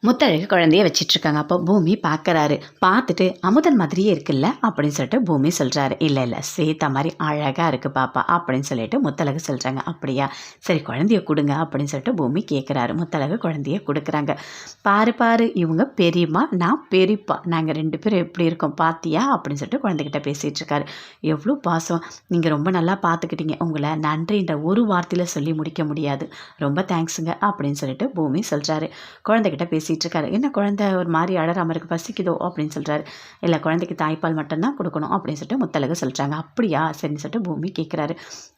முத்தழகு குழந்தைய வச்சிட்ருக்காங்க. அப்போ பூமி பார்க்குறாரு. பார்த்துட்டு அமுதன் மாதிரியே இருக்குல்ல அப்படின்னு சொல்லிட்டு பூமி சொல்கிறாரு. இல்லை இல்லை ஸ்வேதா மாதிரி அழகாக இருக்குது பாப்பா அப்படின்னு சொல்லிட்டு முத்தழகு சொல்கிறாங்க. அப்படியா, சரி குழந்தைய கொடுங்க அப்படின்னு சொல்லிட்டு பூமி கேட்குறாரு. முத்தழகு குழந்தைய கொடுக்குறாங்க. பாரு பாரு, இவங்க பெரியம்மா, நான் பெரியப்பா, நாங்கள் ரெண்டு பேரும் எப்படி இருக்கோம் பாத்தியா அப்படின்னு சொல்லிட்டு குழந்தைகிட்ட பேசிகிட்டு இருக்காரு. எவ்வளோ பாசம், நீங்கள் ரொம்ப நல்லா பார்த்துக்கிட்டீங்க, உங்களை நன்றின்ற ஒரு வார்த்தையில் சொல்லி முடிக்க முடியாது, ரொம்ப தேங்க்ஸுங்க அப்படின்னு சொல்லிட்டு பூமி சொல்கிறாரு. குழந்தைகிட்ட பேசிகிட்டு இருக்காரு. என்ன குழந்தை ஒரு மாதிரி அழறாம இருக்கு, பசிக்குதோ அப்படின்னு சொல்கிறாரு. இல்லை குழந்தைக்கு தாய்ப்பால் மட்டும்தான் கொடுக்கணும் அப்படின்னு சொல்லிட்டு முத்தழகு சொல்கிறாங்க. அப்படியா, சரின்னு சொல்லிட்டு பூமி கேட்குறாரு.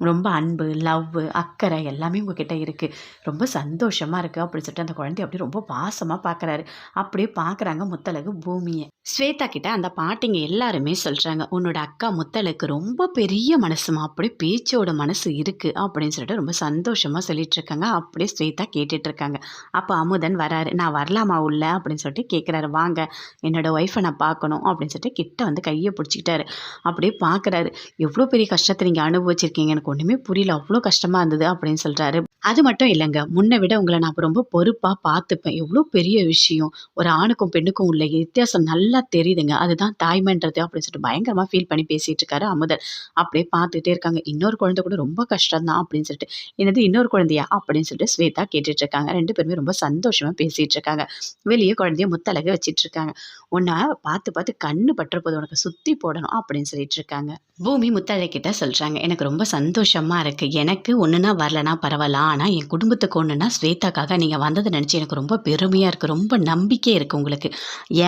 ரொம்ப அன்பு, லவ், அக்கறை எல்லாமே உங்ககிட்ட இருக்குது, ரொம்ப சந்தோஷமாக இருக்குது அப்படின்னு சொல்லிட்டு அந்த குழந்தைய அப்படி ரொம்ப பாசமாக பார்க்குறாரு. அப்படியே பார்க்குறாங்க முத்தழகு பூமியை. ஸ்வேதா கிட்ட அந்த பாட்டிங்க எல்லாருமே சொல்கிறாங்க, உன்னோட அக்கா முத்தழகு ரொம்ப பெரிய மனசுமா, அப்படியே பேச்சோட மனசு இருக்குது அப்படின்னு சொல்லிட்டு ரொம்ப சந்தோஷமாக சொல்லிட்டு இருக்காங்க. அப்படியே ஸ்வேதா கேட்டுட்டு இருக்காங்க. அப்போ அமுதன் வராரு. நான் வரலாமா உள்ள அப்படின்னு சொல்லிட்டு கேட்குறாரு. வாங்க, என்னோடய ஒய்ஃபை நான் பார்க்கணும் அப்படின்னு சொல்லிட்டு கிட்ட வந்து கையை பிடிச்சிக்கிட்டாரு. அப்படியே பார்க்குறாரு. எவ்வளோ பெரிய கஷ்டத்தை நீங்கள் அனுபவிச்சிருக்கீங்க, எனக்கு ஒன்றுமே புரியல, அவ்வளோ கஷ்டமாக இருந்தது அப்படின்னு சொல்கிறாரு. அது மட்டும் இல்லைங்க, முன்னை விட உங்களை நான் ரொம்ப பொறுப்பாக பார்த்துப்பேன், எவ்வளோ பெரிய விஷயம், ஒரு ஆணுக்கும் பெண்ணுக்கும் உள்ள வித்தியாசம் நல்லா தெரியுதுங்க, அதுதான் தாய்மைன்றது அப்படின்னு சொல்லிட்டு பயங்கரமாக ஃபீல் பண்ணி பேசிகிட்டு இருக்காரு அமுதன். அப்படியே பார்த்துட்டே இருக்காங்க. இன்னொரு குழந்தை கூட ரொம்ப கஷ்டம் தான் அப்படின்னு சொல்லிட்டு, என்னது இன்னொரு குழந்தையா அப்படின்னு சொல்லிட்டு ஸ்வேதா கேட்டுட்டு இருக்காங்க. ரெண்டு பேருமே ரொம்ப சந்தோஷமாக பேசிகிட்டு இருக்காங்க. வெளியே குழந்தைய முத்தழகு வச்சிட்டு இருக்காங்க. உன்னை பார்த்து பார்த்து கண்ணு பற்ற போது உனக்கு சுற்றி போடணும் அப்படின்னு சொல்லிட்டு இருக்காங்க. பூமி முத்தழகிட்ட சொல்கிறாங்க, எனக்கு ரொம்ப சந்தோஷமாக இருக்குது, எனக்கு ஒன்றுனா வரலனா பரவாயில்ல, ஆனால் என் குடும்பத்துக்கு ஒன்றுனா ஸ்வேதாக்காக நீங்கள் வந்ததை நினச்சி எனக்கு ரொம்ப பெருமையாக இருக்குது, ரொம்ப நம்பிக்கை இருக்குது உங்களுக்கு,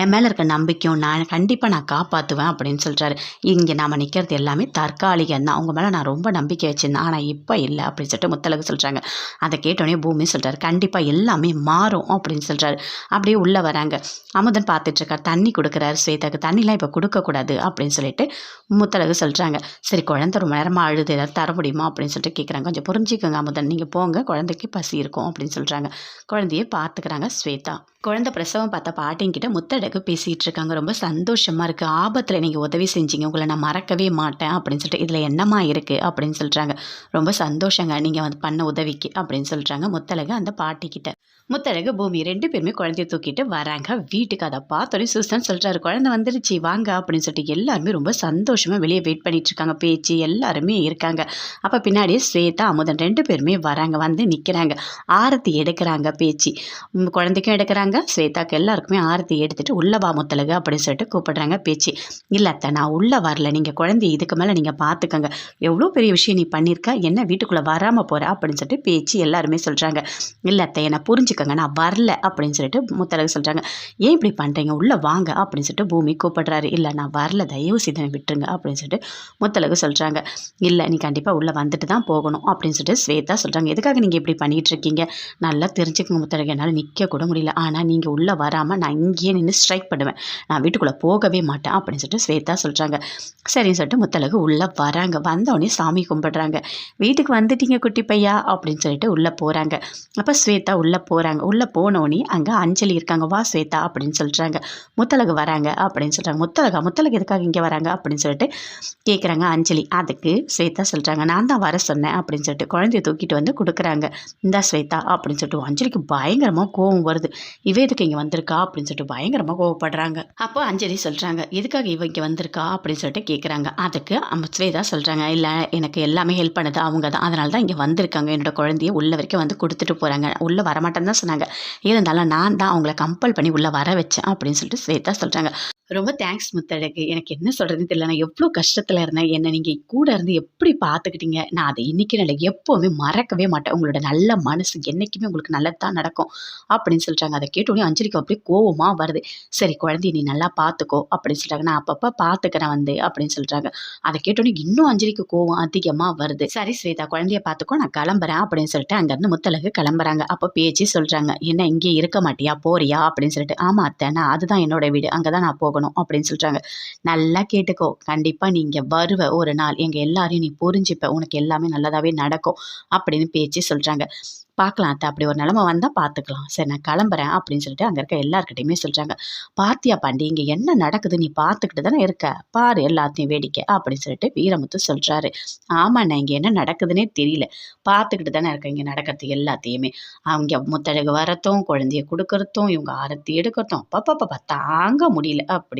என் மேலே இருக்க நம்பிக்கையும் நான் கண்டிப்பாக நான் காப்பாற்றுவேன் அப்படின்னு சொல்கிறாரு. இங்கே நாம் நிற்கிறது எல்லாமே தற்காலிகம் தான், உங்கள் மேலே நான் ரொம்ப நம்பிக்கை வச்சுருந்தேன், ஆனால் இப்போ இல்லை அப்படின்னு சொல்லிட்டு முத்தழகு சொல்கிறாங்க. அதை கேட்டோடனே பூமி சொல்கிறாரு, கண்டிப்பாக எல்லாமே மாறும் அப்படின்னு சொல்கிறாரு. அப்படியே உள்ளே வராங்க. அமுதன் பார்த்துட்ருக்கார். தண்ணி கொடுக்குறாரு ஸ்வேதாக்கு. தண்ணிலாம் இப்போ கொடுக்கக்கூடாது அப்படின்னு சொல்லிட்டு முத்தழகு சொல்கிறாங்க. சரி குழந்தை ரொம்ப நேரமாக அழுது, ஏதாவது தர முடியுமா அப்படின்னு சொல்லிட்டு கேட்குறாங்க. கொஞ்சம் புரிஞ்சுக்கோங்க அமுதன், நீங்கள் போங்க, குழந்தைக்கு பசி இருக்கும் அப்படின்னு சொல்கிறாங்க. குழந்தைய பார்த்துக்கிறாங்க ஸ்வேதா. குழந்தை பிரசவம் பார்த்த பாட்டிங்கிட்ட முத்தழகு பேசிகிட்டு இருக்காங்க. ரொம்ப சந்தோஷமாக இருக்குது, ஆபத்தில் நீங்கள் உதவி செஞ்சீங்க, உங்களை நான் மறக்கவே மாட்டேன் அப்படின்னு சொல்லிட்டு, இதில் என்னம்மா இருக்குது அப்படின்னு சொல்கிறாங்க. ரொம்ப சந்தோஷங்க நீங்கள் வந்து பண்ண உதவிக்கு அப்படின்னு சொல்கிறாங்க முத்தழகு அந்த பாட்டிக்கிட்ட. முத்தழகு பூமி ரெண்டு பேருமே குழந்தைய தூக்கிட்டு வராங்க வீட்டுக்கு. அதை பார்த்தோன்னே சூசன் சொல்கிறாரு, குழந்தை வந்துருச்சு வாங்க அப்படின்னு சொல்லிட்டு எல்லாருமே ரொம்ப சந்தோஷமாக வெளியே வெயிட் பண்ணிட்டு இருக்காங்க. பேச்சு எல்லாருமே இருக்காங்க. அப்போ பின்னாடியே ஸ்வேதா அமுதன் ரெண்டு பேருமே வராங்க, வந்து நிற்கிறாங்க, ஆரத்தி எடுக்கிறாங்க. பேச்சு குழந்தைக்கும் எடுக்கிறாங்க, ஸ்வேதாக்கு எல்லாருக்குமே ஆரத்தி எடுத்துட்டு உள்ள வா முத்தழகு அப்படின்னு சொல்லிட்டு கூப்பிடுறாங்க. பேச்சு, இல்லை அத்தை நான் உள்ளே வரல, நீங்கள் குழந்தைய இதுக்கு மேலே நீங்கள் பார்த்துக்கங்க, எவ்வளோ பெரிய விஷயம் நீ பண்ணியிருக்க, என்ன வீட்டுக்குள்ளே வராமல் போகிற அப்படின்னு சொல்லிட்டு பேச்சு எல்லாருமே சொல்கிறாங்க. இல்லை அத்தை என்னை புரிஞ்சுக்கங்க, நான் வரல அப்படின்னு சொல்லிட்டு முத்தழகு சொல்கிறாங்க. ஏன் இப்படி பண்ணுறீங்க, உள்ளே வாங்க அப்படின்னு சொல்லிட்டு பூமி கூப்பிடுறாரு. இல்லை நான் வரல, தயவு செய்து விட்டுருங்க அப்படின்னு சொல்லிட்டு முத்தழகு சொல்கிறாங்க. இல்லை நீ கண்டிப்பாக உள்ளே வந்துட்டு தான் போகணும் அப்படின்னு சொல்லிட்டு ஸ்வேதா சொல்கிறாங்க. எதுக்காக நீங்கள் இப்படி பண்ணிகிட்டு இருக்கீங்க, நல்லா தெரிஞ்சுக்கோங்க முத்தழகு, என்னால் நிற்க கூட முடியல, ஆனால் நீங்கள் உள்ளே வராமல் நான் இங்கேயே நின்று ஸ்ட்ரைக் பண்ணுவேன், நான் வீட்டுக்குள்ளே போகவே மாட்டேன் அப்படின்னு சொல்லிட்டு ஸ்வேதா சொல்கிறாங்க. சரின்னு சொல்லிட்டு முத்தழகு உள்ளே வராங்க. வந்தோடனே சாமி கும்பிடுறாங்க. வீட்டுக்கு வந்துட்டீங்க குட்டி பையா அப்படின்னு சொல்லிட்டு உள்ளே போகிறாங்க. அப்போ ஸ்வேதா உள்ளே போகிறாங்க. உள்ளே போனோடனே அங்கே அஞ்சலி இருக்காங்க. வா ஸ்வேதா அப்படின்னு சொல்கிறாங்க. முத்தழகு வராங்க அப்படின்னு சொல்கிறாங்க. முத்தழகு எதுக்காக இங்கே வராங்க அப்படின்னு சொல்லிட்டு கேட்குறாங்க அஞ்சலி. அதுக்கு ஸ்வேதா சொல்கிறாங்க, நான் தான் வர சொன்னேன் அப்படின்னு சொல்லிட்டு குழந்தைய தூக்கிட்டு வந்து கொடுக்குறாங்க. இந்தா ஸ்வேதா அப்படின்னு சொல்லிட்டு அஞ்சலிக்கு பயங்கரமாக கோவம் வருது. இவ எதுக்கு இங்கே வந்திருக்கா அப்படின்னு சொல்லிட்டு பயங்கரமாக கோவப்படுறாங்க. அப்போ அஞ்சலி சொல்கிறாங்க, எதுக்காக இவ இங்கே வந்திருக்கா அப்படின்னு சொல்லிட்டு கேட்குறாங்க. அதுக்கு ஸ்வேதா சொல்கிறாங்க, இல்லை எனக்கு எல்லாமே ஹெல்ப் பண்ணது அவங்க தான், அதனால தான் இங்கே வந்திருக்காங்க, என்னோட குழந்தைய உள்ள வரைக்கும் வந்து கொடுத்துட்டு போகிறாங்க, உள்ளே வரமாட்டேன்னு தான் சொன்னாங்க, இருந்தாலும் நான் தான் அவங்கள கம்பல் பண்ணி உள்ளே வர வச்சேன் அப்படின்னு சொல்லிட்டு ஸ்வேதா சொல்கிறாங்க. ரொம்ப தேங்க்ஸ் முத்தழகு, எனக்கு என்ன சொல்கிறதுன்னு தெரியல, நான் எவ்வளோ கஷ்டத்தில் இருந்தேன், என்னை நீங்கள் கூட இருந்து எப்படி பார்த்துக்கிட்டீங்க, நான் அதை இன்றைக்கி நல்ல எப்போவுமே மறக்கவே மாட்டேன், உங்களோட நல்ல மனசு என்றைக்குமே உங்களுக்கு நல்லது தான் நடக்கும் அப்படின்னு சொல்கிறாங்க. அதை கேட்டோடனே அஞ்சலிக்கு அப்படியே கோவமாக வருது. சரி குழந்தைய நீ நல்லா பார்த்துக்கோ அப்படின்னு சொல்கிறாங்க. நான் அப்பப்போ பார்த்துக்கிறேன் வந்து அப்படின்னு சொல்கிறாங்க. அதை கேட்டோடனே இன்னும் அஞ்சலிக்கு கோவம் அதிகமாக வருது. சரி ஸ்வேதா குழந்தைய பார்த்துக்கோ, நான் கிளம்புறேன் அப்படின்னு சொல்லிட்டு அங்கேருந்து முத்தழகு கிளம்புறாங்க. அப்போ பேச்சு சொல்கிறாங்க, என்ன இங்கே இருக்க மாட்டியா, போறியா அப்படின்னு சொல்லிட்டு. ஆமாம் அத்தை, நான் அதுதான் என்னோட வீடு, அங்கே தான் நான் போகணும் அப்படின்னு சொல்கிறாங்க. நல்லா கேட்டுக்கோ, கண்டிப்பாக நீங்கள் வருவ ஒரு நாள், எங்கள் எல்லாரையும் நீ புரிஞ்சுப்ப, உனக்கு எல்லாமே நல்லதாகவே நடக்கும் அப்படின்னு பேச்சு சொல்கிறாங்க. பார்க்கலாம் அத்தை, அப்படி ஒரு நிலைமை வந்தால் பார்த்துக்கலாம். சரி நான் கிளம்புறேன் அப்படின்னு சொல்லிட்டு அங்கே இருக்க எல்லாருக்கிட்டையுமே சொல்கிறாங்க. பாத்தியா பாண்டி, இங்கே என்ன நடக்குது நீ பார்த்துக்கிட்டு தானே இருக்க, பாரு எல்லாத்தையும் வேடிக்கை அப்படின்னு சொல்லிட்டு வீரமுத்து சொல்கிறாரு. ஆமாண்ணா, இங்கே என்ன நடக்குதுன்னே தெரியல, பார்த்துக்கிட்டு தானே இருக்கேன் இங்கே நடக்கிறது எல்லாத்தையுமே. அவங்க முத்தழகு வரத்தும், குழந்தைய கொடுக்கறதும், இவங்க ஆரத்தி எடுக்கிறதும், அப்பப்பப்பா தாங்க முடியல அப்படின்னு